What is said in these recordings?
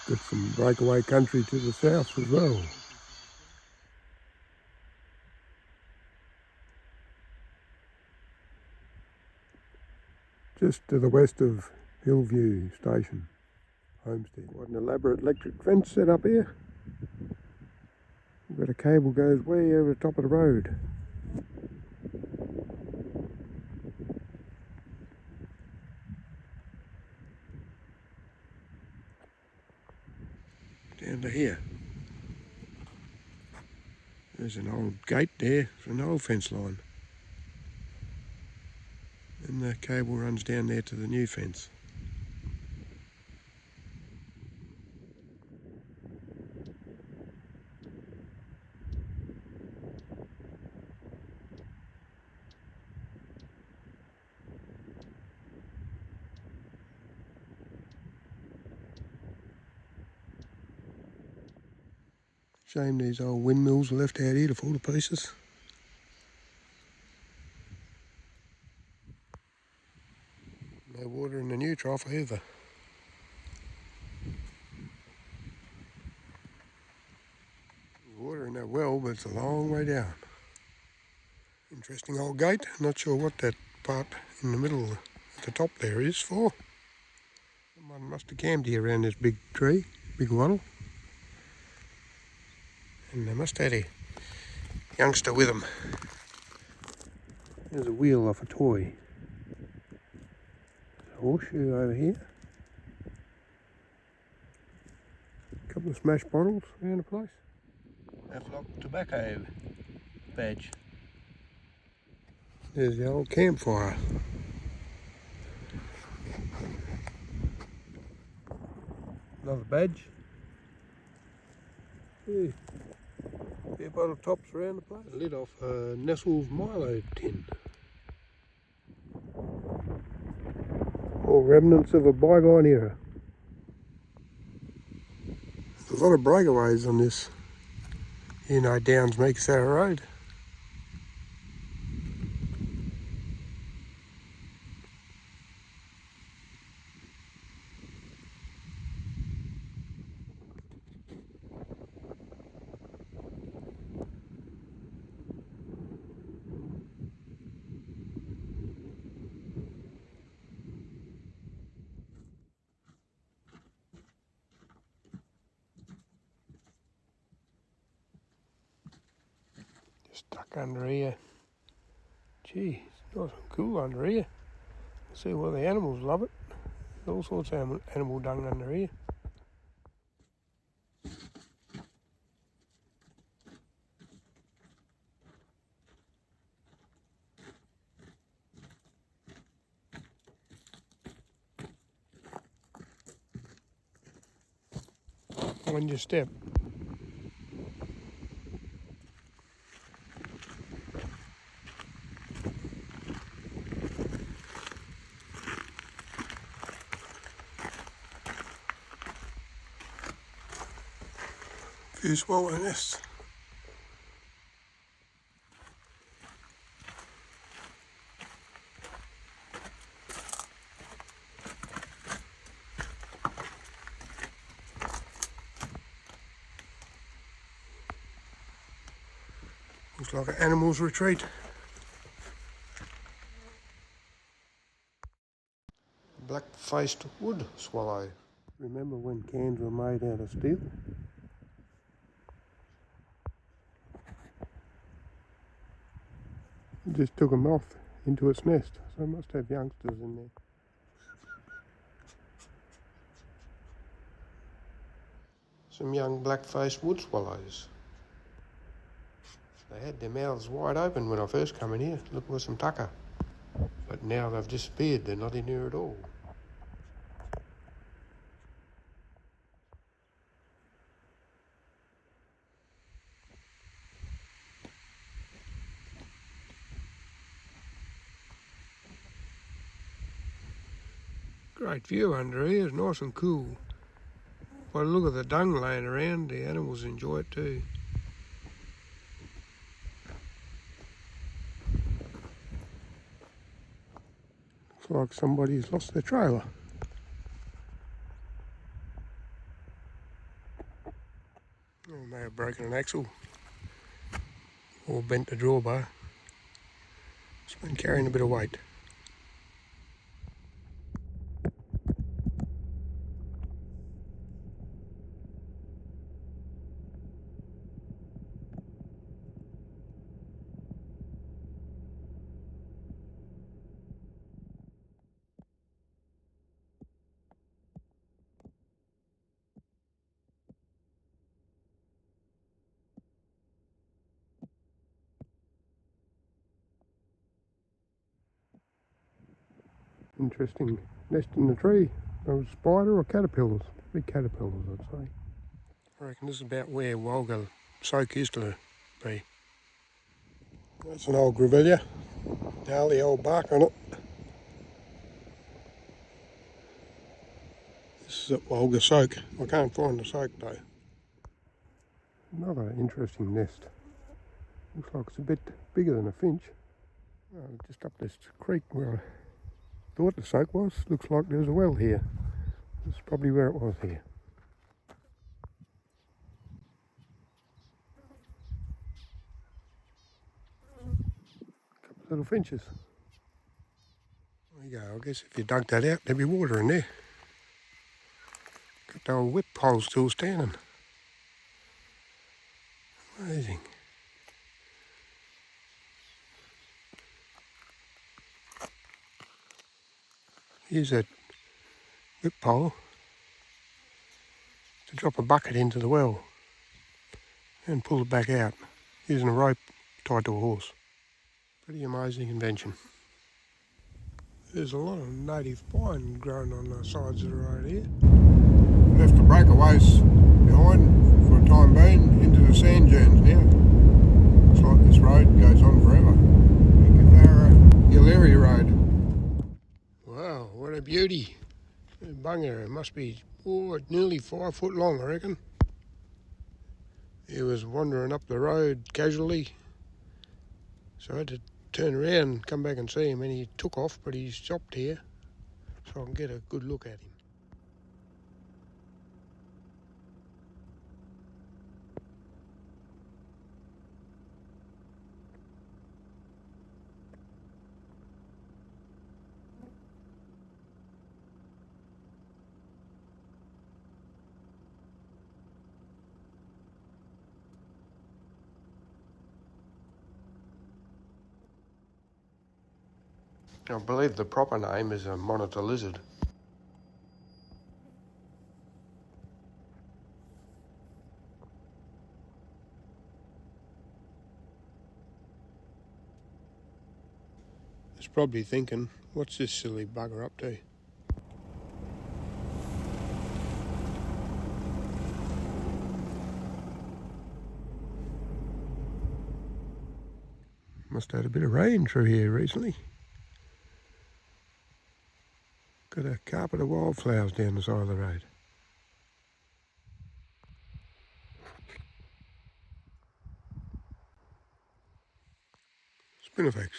Got some breakaway country to the south as well. Just to the west of Hillview Station, Homestead. Quite an elaborate electric fence set up here. We've got a cable goes way over the top of the road. Down to here. There's an old gate there, it's an old fence line. And the cable runs down there to the new fence. Shame these old windmills are left out here to fall to pieces. No water in the new trough either. There's water in that well, but it's a long way down. Interesting old gate. Not sure what that part in the middle at the top there is for. Someone must have camped here around this big tree, big wattle. And they must have had a youngster with them. There's a wheel off a toy. There's a horseshoe over here. A couple of smashed bottles around the place. Aflock tobacco badge. There's the old campfire. Another badge. Yeah. Beer bottle tops around the place. Lid off a Nestle's Milo tin. All remnants of a bygone era. There's a lot of breakaways on this, Downs Meekasara Road. Stuck under here. Gee, it's nice and cool under here. See why the animals love it. There's all sorts of animal dung under here. Mind your step. Few swallow nests. Looks like an animal's retreat. Black-faced wood swallow. Remember when cans were made out of steel? Just took them off into its nest, so it must have youngsters in there. Some young black-faced wood swallows. They had their mouths wide open when I first come in here, looking for some tucker. But now they've disappeared, they're not in here at all. Great view under here, it's nice and cool. By the look of the dung laying around, the animals enjoy it too. Looks like somebody's lost their trailer. may have broken an axle or bent the drawbar. It's been carrying a bit of weight. Interesting nest in the tree. There was a spider or caterpillars. Big caterpillars, I'd say. I reckon this is about where Wonga soak used to be. That's an old grevillea. Gnarly old bark on it. This is at Wonga soak. I can't find the soak though. Another interesting nest. Looks like it's a bit bigger than a finch. Just up this creek where I thought the soak was. Looks like there's a well here. This is probably where it was here. A couple of little finches. There you go. I guess if you dug that out, there'd be water in there. Got the old whip pole still standing. Amazing. Use that whip pole to drop a bucket into the well and pull it back out using a rope tied to a horse. Pretty amazing invention. There's a lot of native pine growing on the sides of the road here. Left the breakaways behind for a time being into the sand dunes now. Looks like this road goes on forever. Hillview Road. Wow, what a beauty. Bunga, it must be nearly 5 foot long, I reckon. He was wandering up the road casually, so I had to turn around and come back and see him, and he took off, but he stopped here so I can get a good look at him. I believe the proper name is a monitor lizard. It's probably thinking, what's this silly bugger up to? Must have had a bit of rain through here recently. Got a carpet of wildflowers down the side of the road. Spinifex.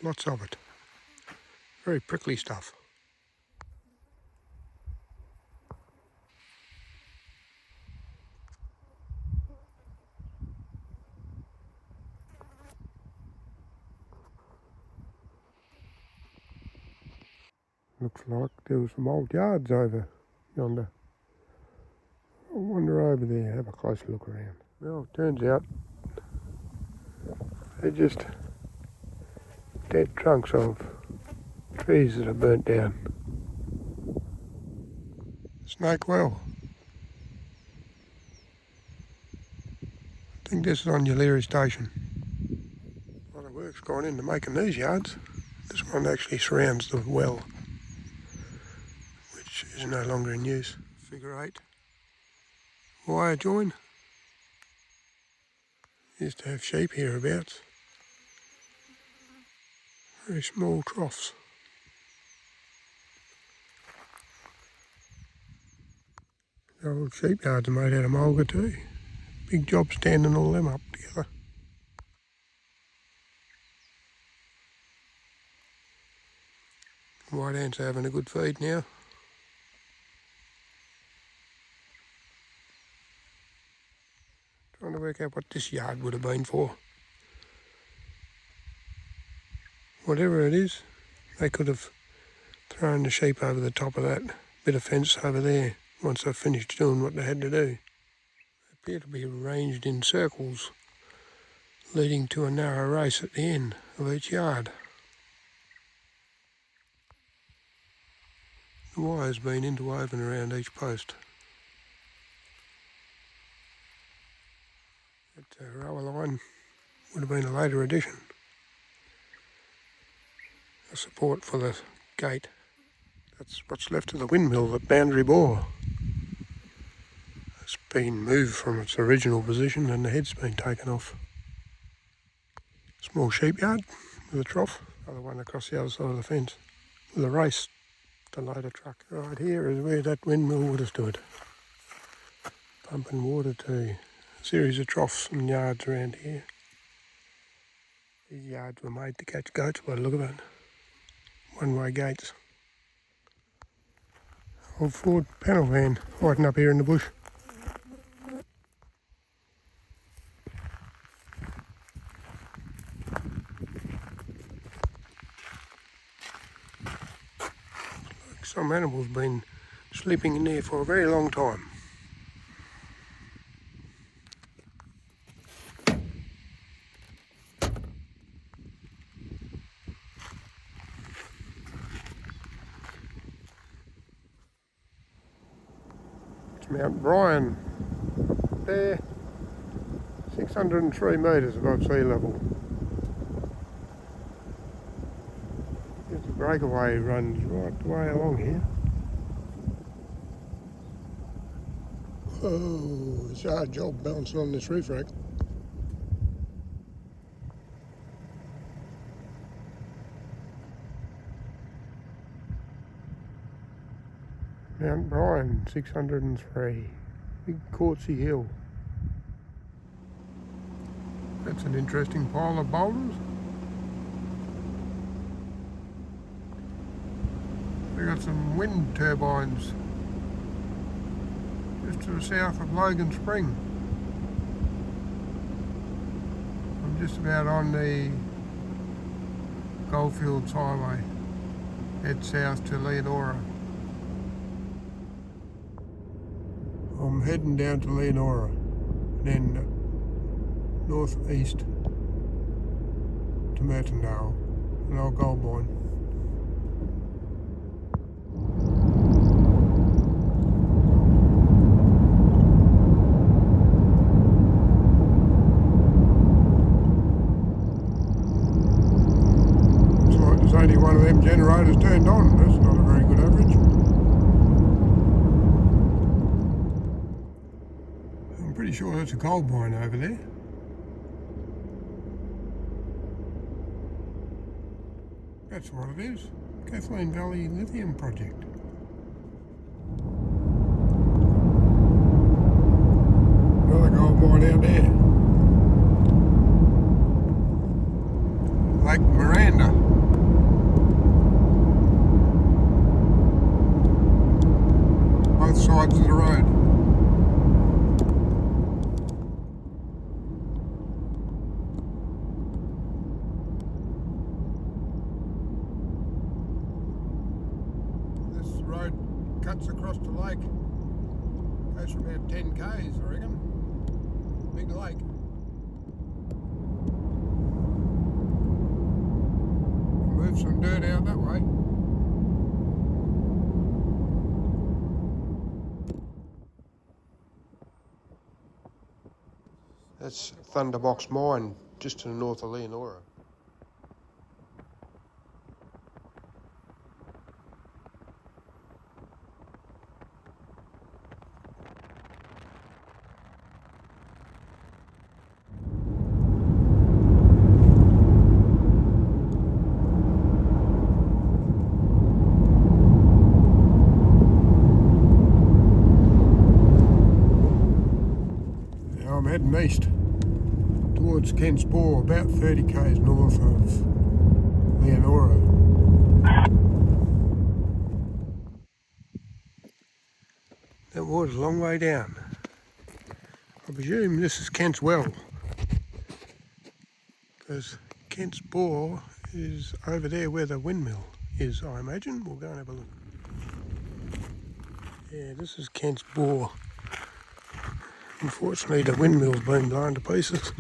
Lots of it. Very prickly stuff. Looks like there was some old yards over yonder. I'll wander over there, have a closer look around. Well, it turns out they're just dead trunks of trees that are burnt down. Snake well. I think this is on Leonora station. A lot of work's gone into making these yards. This one actually surrounds the well, which is no longer in use. Figure 8. Wire join. Used to have sheep hereabouts. Very small troughs. The old sheep yards are made out of mulga too. Big job standing all them up together. White ants are having a good feed now. Trying to work out what this yard would have been for. Whatever it is, they could have thrown the sheep over the top of that bit of fence over there once they finished doing what they had to do. They appear to be arranged in circles, leading to a narrow race at the end of each yard. The wire's been interwoven around each post. That rower line would have been a later addition. A support for the gate. That's what's left of the windmill, the boundary bore. It's been moved from its original position and the head's been taken off. Small sheep yard with a trough, other one across the other side of the fence with a race to load a truck. Right here is where that windmill would have stood, pumping water to a series of troughs and yards around here. These yards were made to catch goats by the look of it. One-way gates. Old Ford panel van hiding up here in the bush. Some animals been sleeping in there for a very long time. It's Mount Brian there, 603 metres above sea level. The breakaway runs right the way along here. Oh, it's a hard job balancing on this roof rack. Mount Brian, 603. Big Quartzy Hill. That's an interesting pile of boulders. We've got some wind turbines just to the south of Logan Spring. I'm just about on the Goldfields highway, head south to Leonora. I'm heading down to Leonora and then northeast to Mertondale, an old gold mine. Only one of them generators turned on. That's not a very good average. I'm pretty sure that's a gold mine over there. That's what it is. Kathleen Valley Lithium Project. Another gold mine out there. Lake Miranda. Both sides of the road. This road cuts across the lake. Goes for about 10 k's, I reckon. Big lake. Move some dirt out that way. That's Thunderbox Mine, just to the north of Leonora. Now I'm heading east towards Kent's Bore, about 30 k's north of Leonora. That water's a long way down. I presume this is Kent's well, because Kent's bore is over there where the windmill is, I imagine. We'll go and have a look. Yeah, this is Kent's bore. Unfortunately, the windmill's been blown to pieces.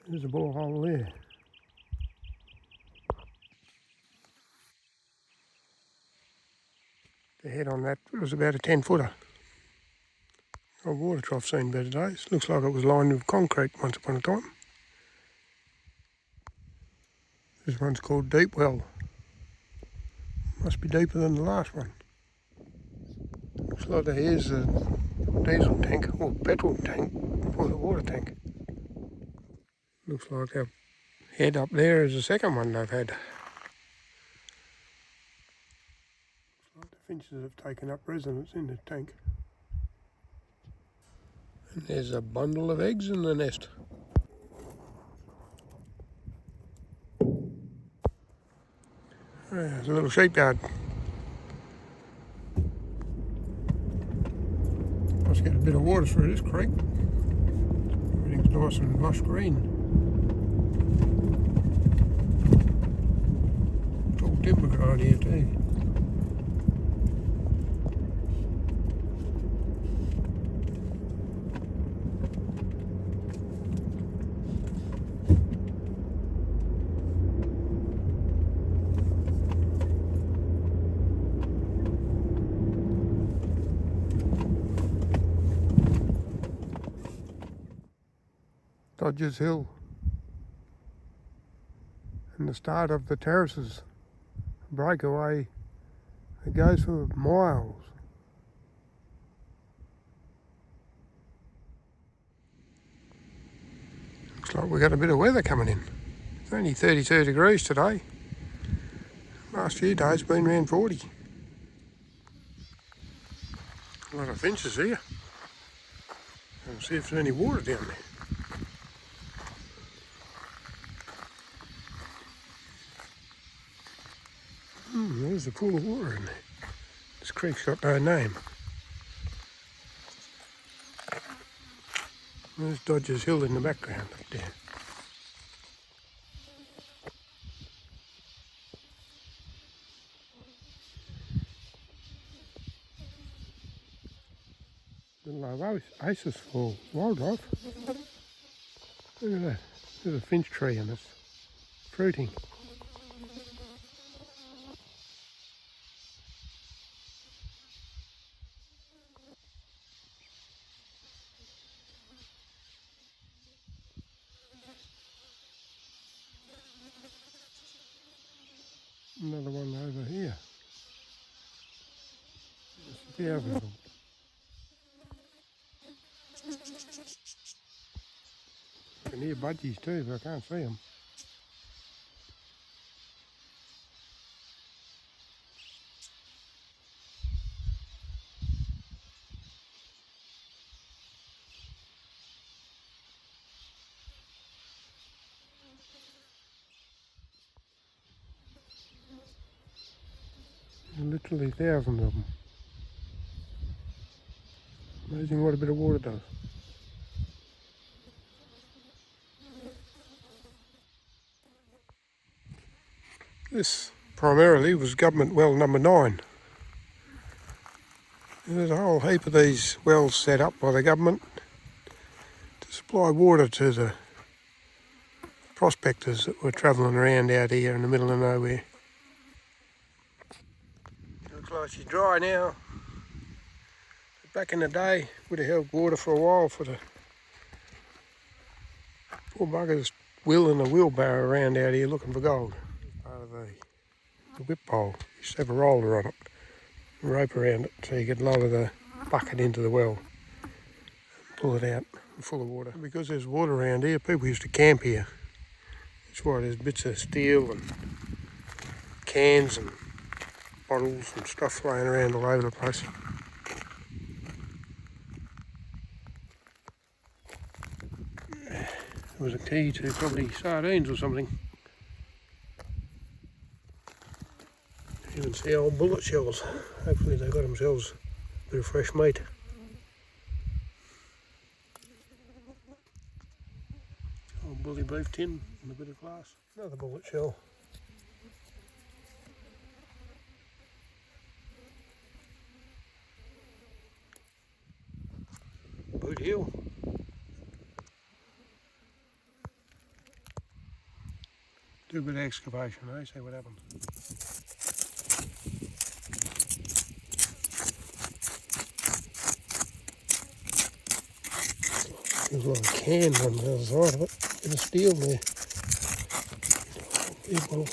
There's a borehole there. The head on that was about a 10-footer. Old water trough seen better days. Looks like it was lined with concrete once upon a time. This one's called Deep Well. Must be deeper than the last one. Looks like here's a diesel tank or petrol tank for the water tank. Looks like our head up there is the second one they've had. Looks like the finches have taken up residence in the tank. And there's a bundle of eggs in the nest. There's a little sheepyard. Must get a bit of water through this creek. Everything's nice and lush green. Tall timber growing here too. Dodgers Hill and the start of the terraces. Breakaway, it goes for miles. Looks like we got a bit of weather coming in. It's only 32 degrees today. Last few days been around 40. A lot of finches here. I'll see if there's any water down there. There's a pool of water in there. This creek's got no name. There's Dodgers Hill in the background up there. Little oasis for wildlife. Look at that. There's a finch tree and it's fruiting. Another one over here. There's a few of them. I can hear budgies too, but I can't see them. Literally thousands of them. Amazing what a bit of water does. This primarily was government well number 9. There's a whole heap of these wells set up by the government to supply water to the prospectors that were travelling around out here in the middle of nowhere. Looks like she's dry now. But back in the day, would have held water for a while for the poor buggers wheeling a wheelbarrow around out here looking for gold. Part of the whip pole. Used to have a roller on it, a rope around it, so you could lower the bucket into the well, pull it out full of water. Because there's water around here, people used to camp here. That's why there's bits of steel and cans and bottles and stuff flying around all over the place. There was a key to probably sardines or something. Even It's the old bullet shells. Hopefully they got themselves a bit of fresh meat. Old bully beef tin and a bit of glass. Another bullet shell. Boot heel. Do a bit of excavation, eh? See what happens. There's a lot of can on the other side of it. Bit of steel there. People.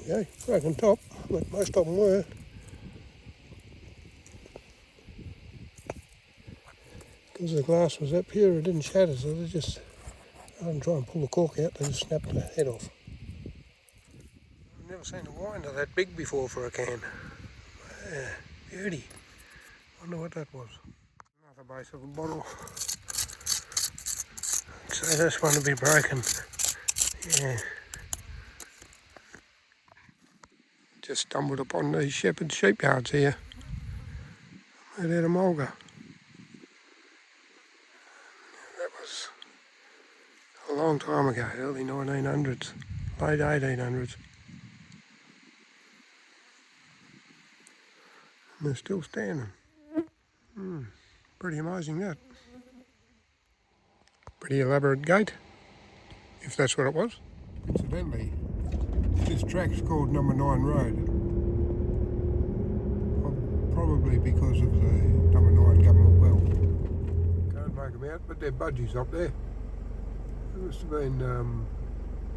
Yeah, broken top, like most of them were. Because the glass was up here, it didn't shatter, so they just, I didn't try and pull the cork out, they just snapped the head off. I've never seen a winder that big before for a can. Beauty. Wonder what that was. Another base of a bottle. So this one to be broken. Yeah. Just stumbled upon these shepherd sheep yards here. Right out of Wonga. That was a long time ago, early 1900s, late 1800s. And they're still standing. Pretty amazing that. Pretty elaborate gate, if that's what it was. Incidentally, this track's called Number 9 Road. Probably because of the Number 9 government well. Can't make them out, but they're budgies up there. There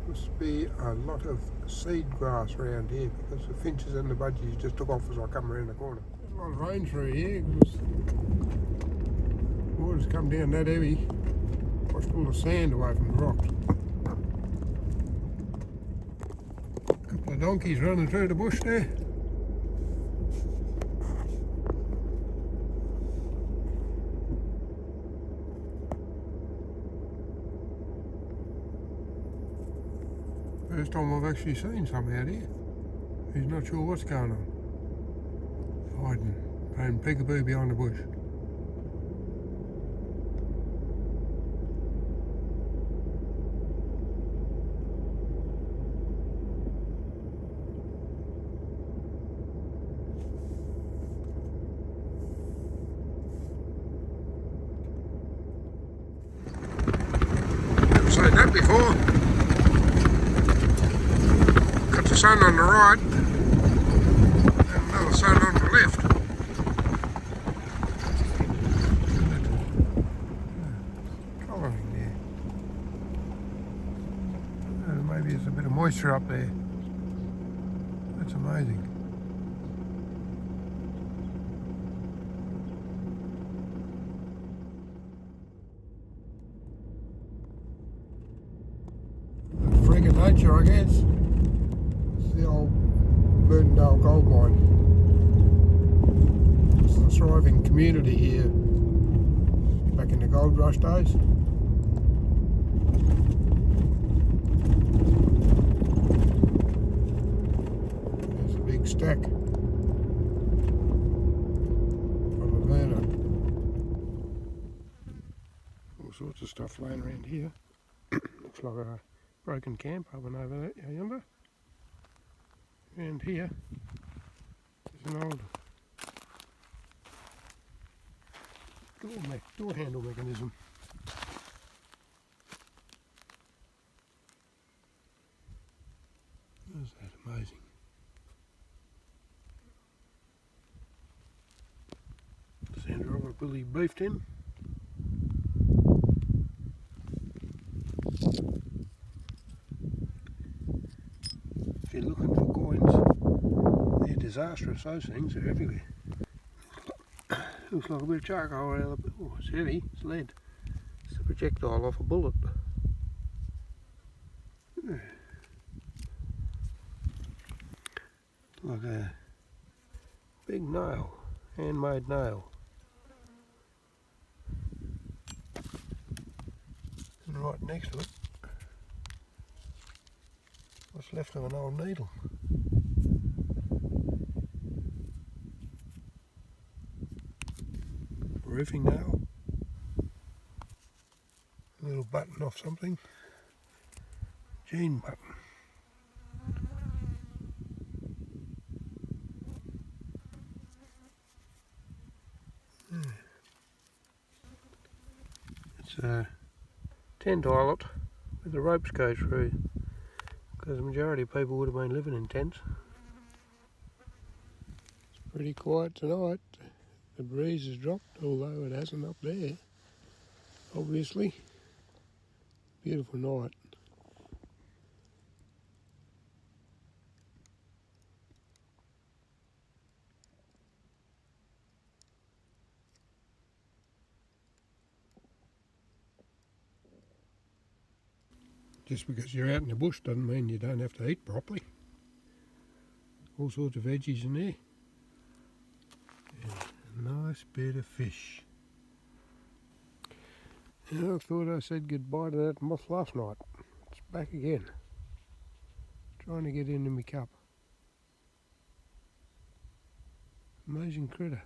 must be a lot of seed grass around here because the finches and the budgies just took off as I come around the corner. There's a lot of rain through here because the water's come down that heavy. Washed all the sand away from the rocks. A couple of donkeys running through the bush there. First time I've actually seen some out here. He's not sure what's going on. Hiding, playing peekaboo behind the bush. I've seen that before. The sun on the right and another sun on the left. Colouring there. Maybe there's a bit of moisture up there. That's amazing. Freak of nature, I guess. The old Mertondale gold mine. It's a thriving community here back in the gold rush days. There's a big stack from a burner. All sorts of stuff laying around here. Looks like a broken camp up and over there, yonder. And here is an old door handle mechanism. Isn't that amazing? Centre of a bully beef tin. If you're looking for coins, they're disastrous. Those things are everywhere. Looks like a bit of charcoal out of the... Oh, it's heavy. It's lead. It's a projectile off a bullet. Yeah. Like a big nail handmade nail. And right next to it, what's left of an old needle. Roofing nail. A little button off something. Jean button. It's a tent islet where the ropes go through, because the majority of people would have been living in tents. It's pretty quiet tonight. The breeze has dropped, although it hasn't up there, obviously. Beautiful night. Just because you're out in the bush doesn't mean you don't have to eat properly. All sorts of veggies in there. And a nice bit of fish. Yeah, I thought I said goodbye to that moth last night. It's back again. Trying to get into my cup. Amazing critter.